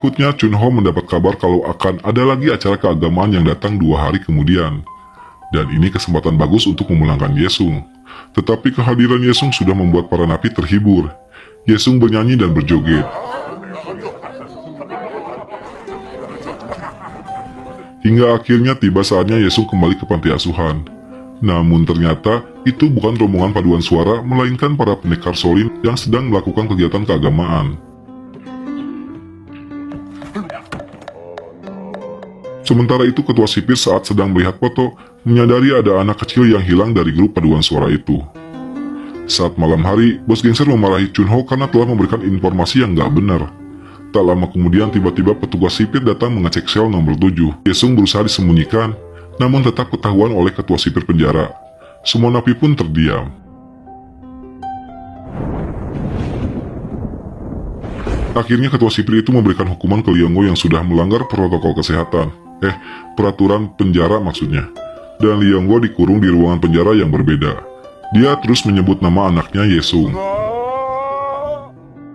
Berikutnya Chunho mendapat kabar kalau akan ada lagi acara keagamaan yang datang 2 hari kemudian. Dan ini kesempatan bagus untuk memulangkan Yesung. Tetapi kehadiran Yesung sudah membuat para napi terhibur. Yesung bernyanyi dan berjoget. Hingga akhirnya tiba saatnya Yesung kembali ke panti asuhan. Namun ternyata itu bukan rombongan paduan suara, melainkan para pendekar Shaolin yang sedang melakukan kegiatan keagamaan. Sementara itu ketua sipir saat sedang melihat foto, menyadari ada anak kecil yang hilang dari grup paduan suara itu. Saat malam hari, bos gangster memarahi Chunho karena telah memberikan informasi yang gak benar. Tak lama kemudian tiba-tiba petugas sipir datang mengecek sel nomor 7. Yesung berusaha disembunyikan, namun tetap ketahuan oleh ketua sipir penjara. Semua napi pun terdiam. Akhirnya ketua sipir itu memberikan hukuman ke Liongo yang sudah melanggar protokol kesehatan. Peraturan penjara maksudnya. Dan Liongo dikurung di ruangan penjara yang berbeda. Dia terus menyebut nama anaknya Yesung.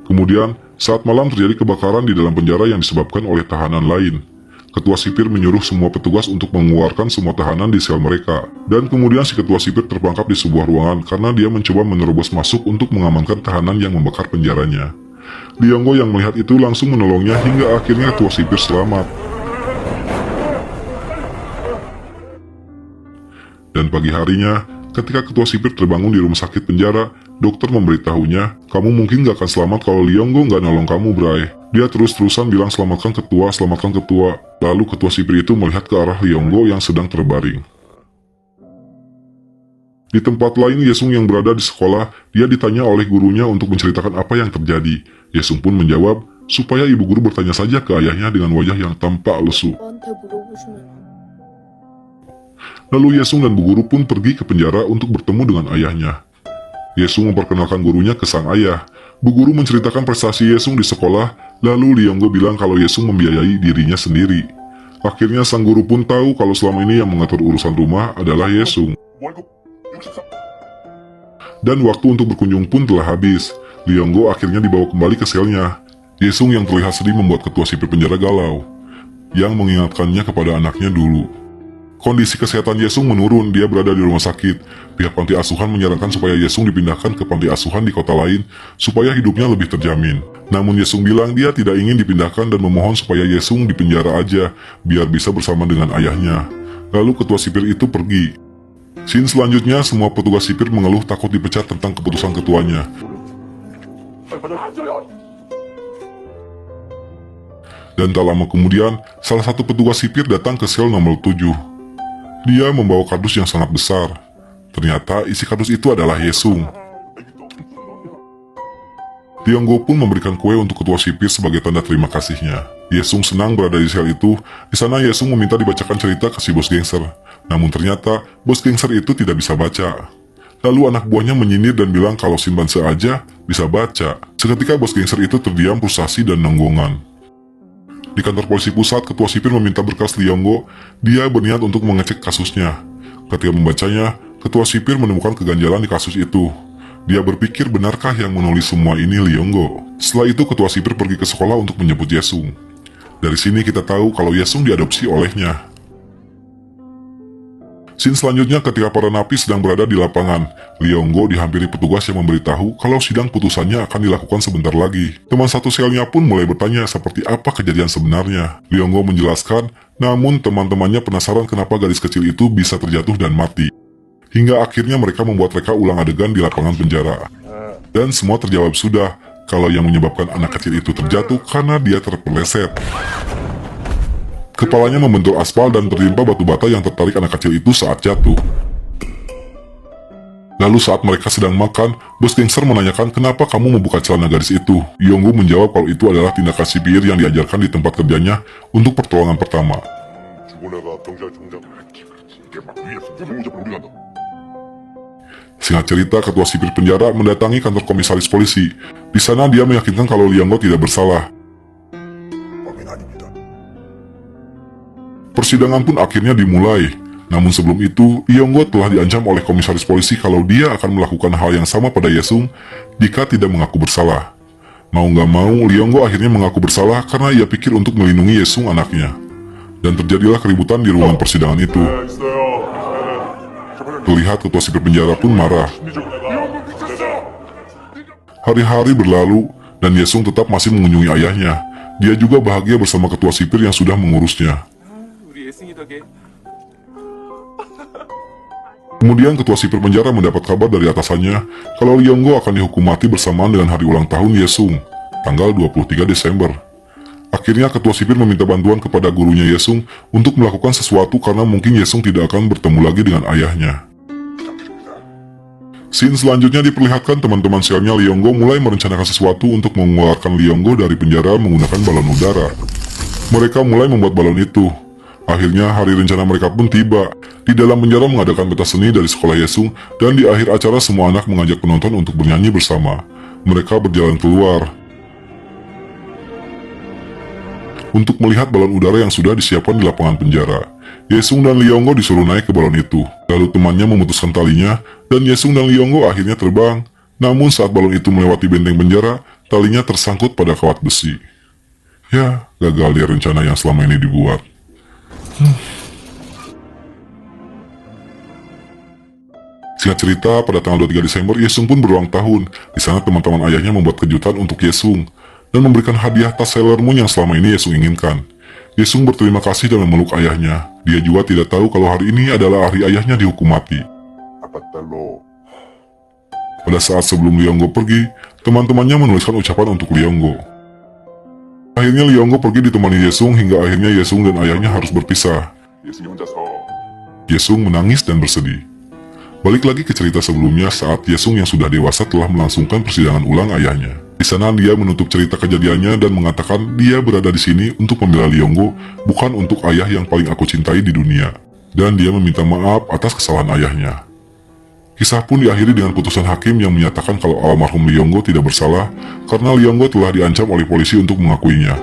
Kemudian, saat malam terjadi kebakaran di dalam penjara yang disebabkan oleh tahanan lain. Ketua sipir menyuruh semua petugas untuk mengeluarkan semua tahanan di sel mereka. Dan kemudian si ketua sipir terperangkap di sebuah ruangan karena dia mencoba menerobos masuk untuk mengamankan tahanan yang membakar penjaranya. Liongo yang melihat itu langsung menolongnya hingga akhirnya ketua sipir selamat. Dan pagi harinya, ketika ketua sipir terbangun di rumah sakit penjara, dokter memberitahunya, kamu mungkin gak akan selamat kalau Liongo gak nolong kamu, Bray. Dia terus-terusan bilang selamatkan ketua, selamatkan ketua. Lalu ketua sipir itu melihat ke arah Liongo yang sedang terbaring. Di tempat lain, Yesung yang berada di sekolah, dia ditanya oleh gurunya untuk menceritakan apa yang terjadi. Yesung pun menjawab, supaya ibu guru bertanya saja ke ayahnya dengan wajah yang tampak lesu. Lalu Yesung dan bu guru pun pergi ke penjara untuk bertemu dengan ayahnya. Yesung memperkenalkan gurunya ke sang ayah. Bu guru menceritakan prestasi Yesung di sekolah, lalu Liongo bilang kalau Yesung membiayai dirinya sendiri. Akhirnya sang guru pun tahu kalau selama ini yang mengatur urusan rumah adalah Yesung. Dan waktu untuk berkunjung pun telah habis. Liongo akhirnya dibawa kembali ke selnya. Yesung yang terlihat sedih membuat ketua sipir penjara galau, yang mengingatkannya kepada anaknya dulu. Kondisi kesehatan Yesung menurun, dia berada di rumah sakit. Pihak panti asuhan menyarankan supaya Yesung dipindahkan ke panti asuhan di kota lain, supaya hidupnya lebih terjamin. Namun Yesung bilang dia tidak ingin dipindahkan dan memohon supaya Yesung dipenjara aja, biar bisa bersama dengan ayahnya. Lalu ketua sipir itu pergi. Scene selanjutnya, semua petugas sipir mengeluh takut dipecat tentang keputusan ketuanya. Dan tak lama kemudian, salah satu petugas sipir datang ke sel nomor 7. Dia membawa kardus yang sangat besar. Ternyata isi kardus itu adalah Yesung. Liongo pun memberikan kue untuk ketua sipir sebagai tanda terima kasihnya. Yesung senang berada di sel itu. Di sana Yesung meminta dibacakan cerita ke si bos gangster. Namun ternyata bos gangster itu tidak bisa baca. Lalu anak buahnya menyindir dan bilang kalau Shinbanse aja bisa baca. Seketika bos gangster itu terdiam frustasi dan nenggongan. Di kantor polisi pusat, ketua sipir meminta berkas Liongo. Dia berniat untuk mengecek kasusnya. Ketika membacanya, ketua sipir menemukan keganjalan di kasus itu. Dia berpikir benarkah yang menulis semua ini Liongo. Setelah itu ketua sipir pergi ke sekolah untuk menjemput Yesung. Dari sini kita tahu kalau Yesung diadopsi olehnya. Scene selanjutnya ketika para napi sedang berada di lapangan, Liongo dihampiri petugas yang memberitahu kalau sidang putusannya akan dilakukan sebentar lagi. Teman satu selnya pun mulai bertanya seperti apa kejadian sebenarnya. Liongo menjelaskan, namun teman-temannya penasaran kenapa gadis kecil itu bisa terjatuh dan mati. Hingga akhirnya mereka membuat reka ulang adegan di lapangan penjara. Dan semua terjawab sudah, kalau yang menyebabkan anak kecil itu terjatuh karena dia terpeleset. Kepalanya membentur aspal dan tertimpa batu bata yang tertarik anak kecil itu saat jatuh. Lalu saat mereka sedang makan, bos gangster menanyakan kenapa kamu membuka celana gadis itu. Liongo menjawab kalau itu adalah tindakan sipir yang diajarkan di tempat kerjanya untuk pertolongan pertama. Singkat cerita, ketua sipir penjara mendatangi kantor komisaris polisi. Di sana dia meyakinkan kalau Liongo tidak bersalah. Persidangan pun akhirnya dimulai. Namun sebelum itu, Liongo telah diancam oleh komisaris polisi kalau dia akan melakukan hal yang sama pada Yesung jika tidak mengaku bersalah. Mau nggak mau, Leonggo akhirnya mengaku bersalah karena ia pikir untuk melindungi Yesung anaknya. Dan terjadilah keributan di ruangan persidangan itu. Terlihat ketua sipir penjara pun marah. Hari-hari berlalu, dan Yesung tetap masih mengunjungi ayahnya. Dia juga bahagia bersama ketua sipir yang sudah mengurusnya. Kemudian ketua sipir penjara mendapat kabar dari atasannya kalau Leonggo akan dihukum mati bersamaan dengan hari ulang tahun Yesung, tanggal 23 Desember. Akhirnya ketua sipir meminta bantuan kepada gurunya Yesung untuk melakukan sesuatu karena mungkin Yesung tidak akan bertemu lagi dengan ayahnya. Scene selanjutnya diperlihatkan teman-teman selnya Leonggo mulai merencanakan sesuatu untuk mengeluarkan Leonggo dari penjara menggunakan balon udara. Mereka mulai membuat balon itu. Akhirnya hari rencana mereka pun tiba. Di dalam penjara mengadakan pentas seni dari sekolah Yesung, dan di akhir acara semua anak mengajak penonton untuk bernyanyi bersama. Mereka berjalan keluar untuk melihat balon udara yang sudah disiapkan di lapangan penjara. Yesung dan Leonggo disuruh naik ke balon itu. Lalu temannya memutuskan talinya, dan Yesung dan Leonggo akhirnya terbang. Namun saat balon itu melewati benteng penjara, talinya tersangkut pada kawat besi. Ya, gagal dia rencana yang selama ini dibuat. Singkat cerita, pada tanggal 23 Desember, Yesung pun berulang tahun. Di sana teman-teman ayahnya membuat kejutan untuk Yesung dan memberikan hadiah tas Sailor Moon yang selama ini Yesung inginkan. Yesung berterima kasih dan memeluk ayahnya. Dia juga tidak tahu kalau hari ini adalah hari ayahnya dihukum mati. Pada saat sebelum Leonggo pergi, teman-temannya menuliskan ucapan untuk Leonggo. Akhirnya Leonggo pergi ditemani Yesung hingga akhirnya Yesung dan ayahnya harus berpisah. Yesung menangis dan bersedih. Balik lagi ke cerita sebelumnya saat Yesung yang sudah dewasa telah melangsungkan persidangan ulang ayahnya. Di sana dia menutup cerita kejadiannya dan mengatakan dia berada di sini untuk membela Leonggo, bukan untuk ayah yang paling aku cintai di dunia. Dan dia meminta maaf atas kesalahan ayahnya. Kisah pun diakhiri dengan putusan hakim yang menyatakan kalau almarhum Leonggo tidak bersalah karena Leonggo telah diancam oleh polisi untuk mengakuinya.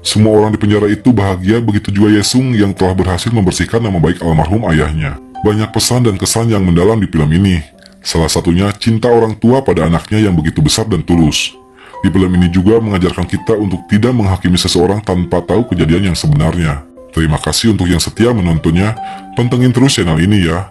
Semua orang di penjara itu bahagia, begitu juga Yesung yang telah berhasil membersihkan nama baik almarhum ayahnya. Banyak pesan dan kesan yang mendalam di film ini. Salah satunya cinta orang tua pada anaknya yang begitu besar dan tulus. Di film ini juga mengajarkan kita untuk tidak menghakimi seseorang tanpa tahu kejadian yang sebenarnya. Terima kasih untuk yang setia menontonnya. Pantengin terus channel ini ya.